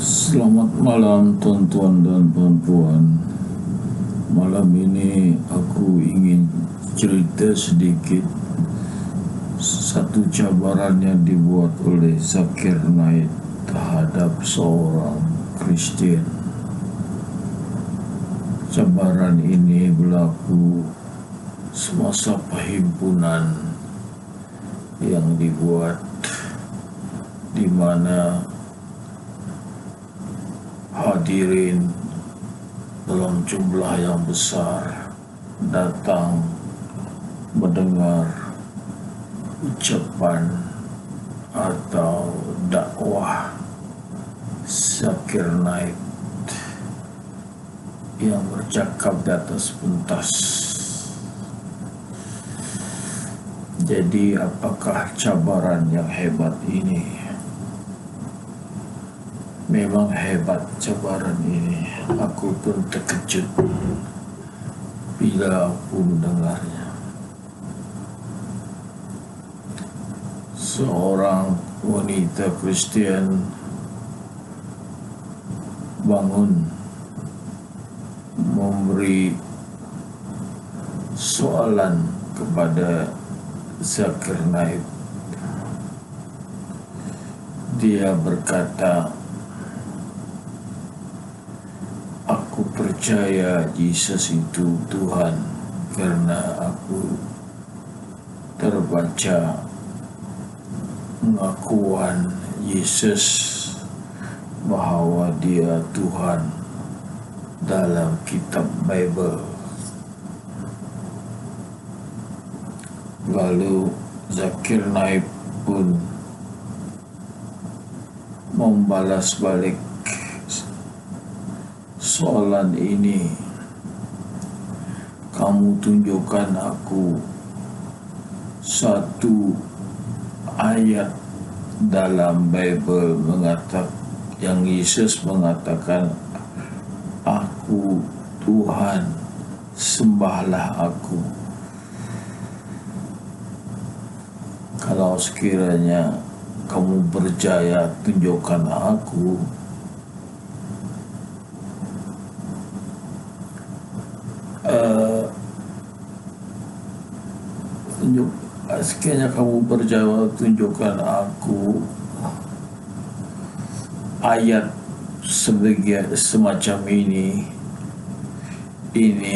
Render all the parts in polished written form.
Selamat malam tuan-tuan dan puan-puan. Malam ini aku ingin cerita sedikit satu cabaran yang dibuat oleh Zakir Naik terhadap seorang Kristian. Cabaran ini berlaku semasa perhimpunan yang dibuat di mana hadirin dalam jumlah yang besar datang mendengar ucapan atau dakwah Zakir Naik yang bercakap di atas pentas. Jadi apakah cabaran yang hebat ini? Memang hebat cabaran ini. Aku pun terkejut bila aku mendengarnya. Seorang wanita Kristian bangun memberi soalan kepada Zakir Naik. Dia berkata, "Aku percaya Yesus itu Tuhan karena aku terbaca pengakuan Yesus bahwa Dia Tuhan dalam kitab Bible." Lalu Zakir Naik pun membalas balik soalan ini. "Kamu tunjukkan aku satu ayat dalam Bible yang Yesus mengatakan, 'Aku Tuhan, sembahlah aku.' Kalau sekiranya kamu percaya, tunjukkan aku." Sekiranya kamu percaya, tunjukkan aku ayat semacam ini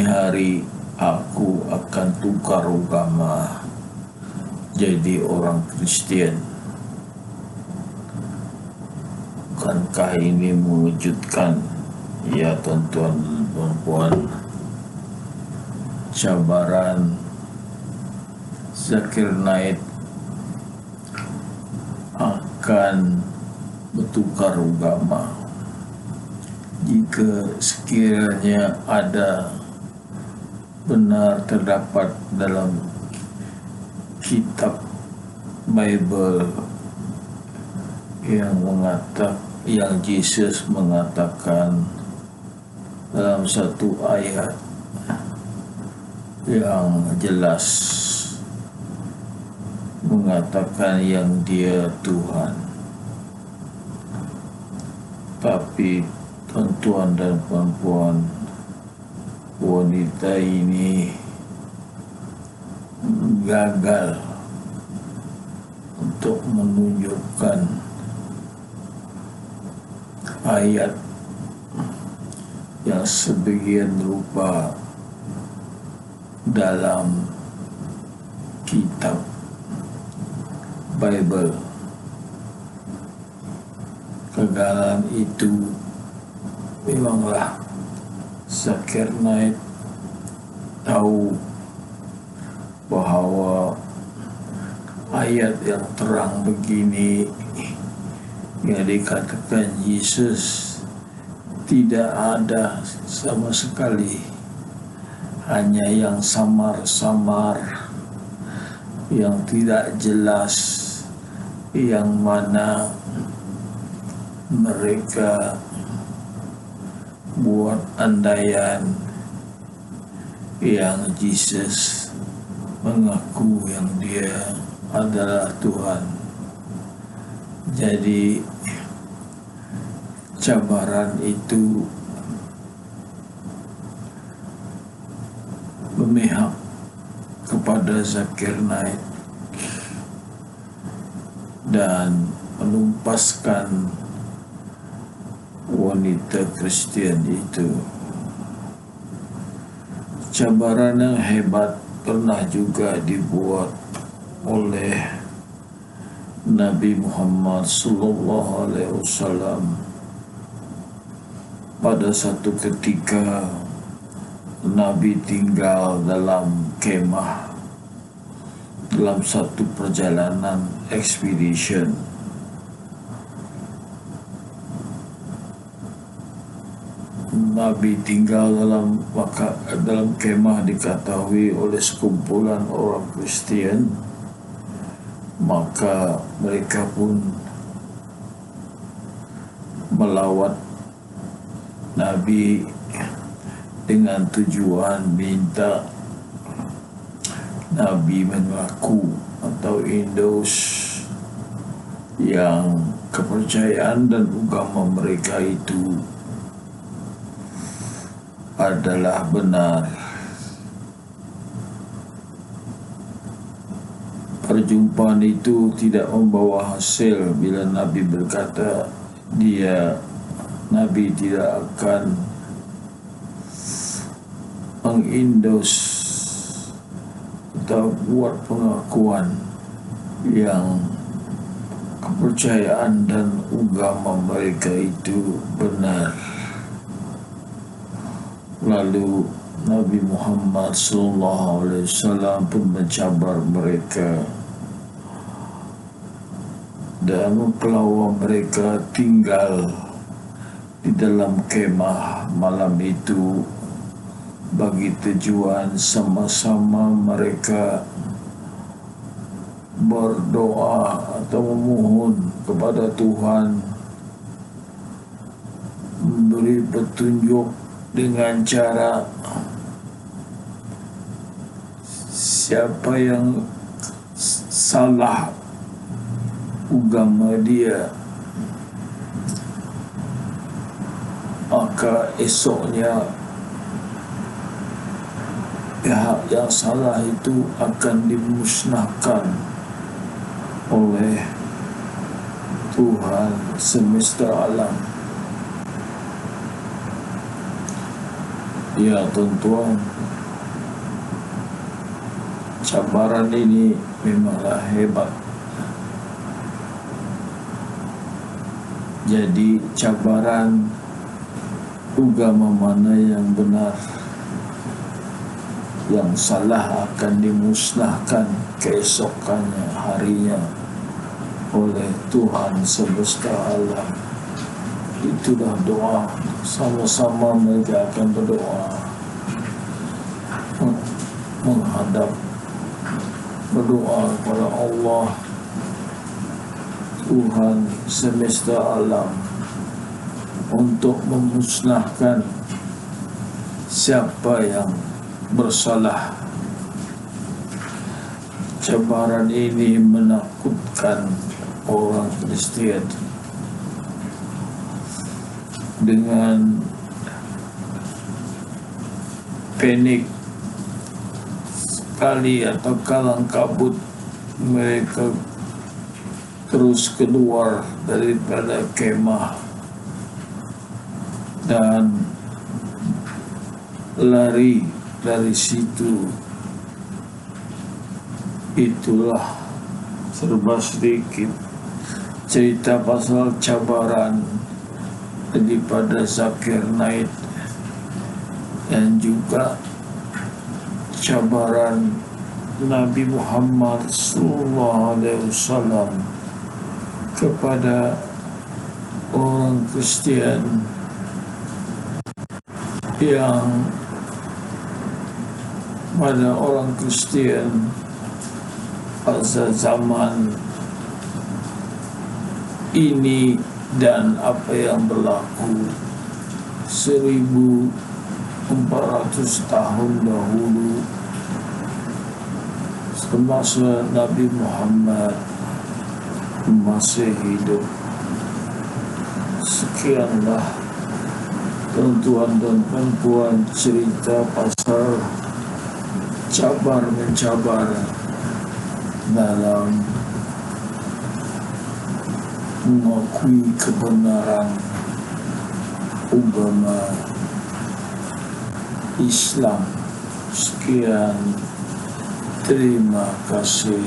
hari aku akan tukar agama jadi orang Kristen. Bukankah ini mengejutkan? Ya tuan-tuan dan puan, cabaran Zakir Naik akan bertukar agama jika sekiranya ada benar terdapat dalam kitab Bible yang Yesus mengatakan dalam satu ayat yang jelas mengatakan yang Dia Tuhan. Tapi tuan-tuan dan puan-puan, wanita ini gagal untuk menunjukkan ayat yang sebagian rupa dalam kitab Bible. Kegagalan itu memanglah Zakir Naik tahu bahwa ayat yang terang begini yang dikatakan Yesus tidak ada sama sekali, hanya yang samar-samar, yang tidak jelas, yang mana mereka buat andaian yang Yesus mengaku yang Dia adalah Tuhan. Jadi cabaran itu memihak kepada Zakir Naik dan menumpaskan wanita Kristian itu. Cabaran yang hebat pernah juga dibuat oleh Nabi Muhammad sallallahu alaihi wasallam pada satu ketika. Nabi tinggal dalam kemah dalam satu perjalanan expedition. Nabi tinggal dalam kemah diketahui oleh sekumpulan orang Kristian, maka mereka pun melawat Nabi dengan tujuan minta Nabi mengaku atau endorse yang kepercayaan dan agama mereka itu adalah benar. Perjumpaan itu tidak membawa hasil bila Nabi berkata Nabi tidak akan mengindos atau buat pengakuan yang kepercayaan dan agama mereka itu benar. Lalu Nabi Muhammad SAW pun mencabar mereka dan mempelawa mereka tinggal di dalam kemah malam itu bagi tujuan sama-sama mereka berdoa atau memohon kepada Tuhan memberi petunjuk dengan cara siapa yang salah agama dia, maka esoknya pihak yang salah itu akan dimusnahkan oleh Tuhan semesta alam. Ya tuan-tuan, cabaran ini memanglah hebat. Jadi cabaran agama mana yang benar, yang salah akan dimusnahkan keesokannya harinya oleh Tuhan semesta alam. Itulah doa, sama-sama mereka akan berdoa berdoa kepada Allah Tuhan semesta alam untuk memusnahkan siapa yang bersalah. Cabaran ini menakutkan orang Kristian dengan panik sekali atau kalang kabut mereka terus keluar daripada kemah dan lari dari situ. Itulah serba sedikit cerita pasal cabaran daripada Zakir Naik dan juga cabaran Nabi Muhammad SAW kepada orang Kristian yang pada orang Kristian pada zaman ini dan apa yang berlaku 1400 tahun dahulu semasa Nabi Muhammad masih hidup. Sekianlah tuan-tuan dan perempuan cerita pasal cabar-mencabar dalam mengakui kebenaran agama Islam. Sekian, terima kasih.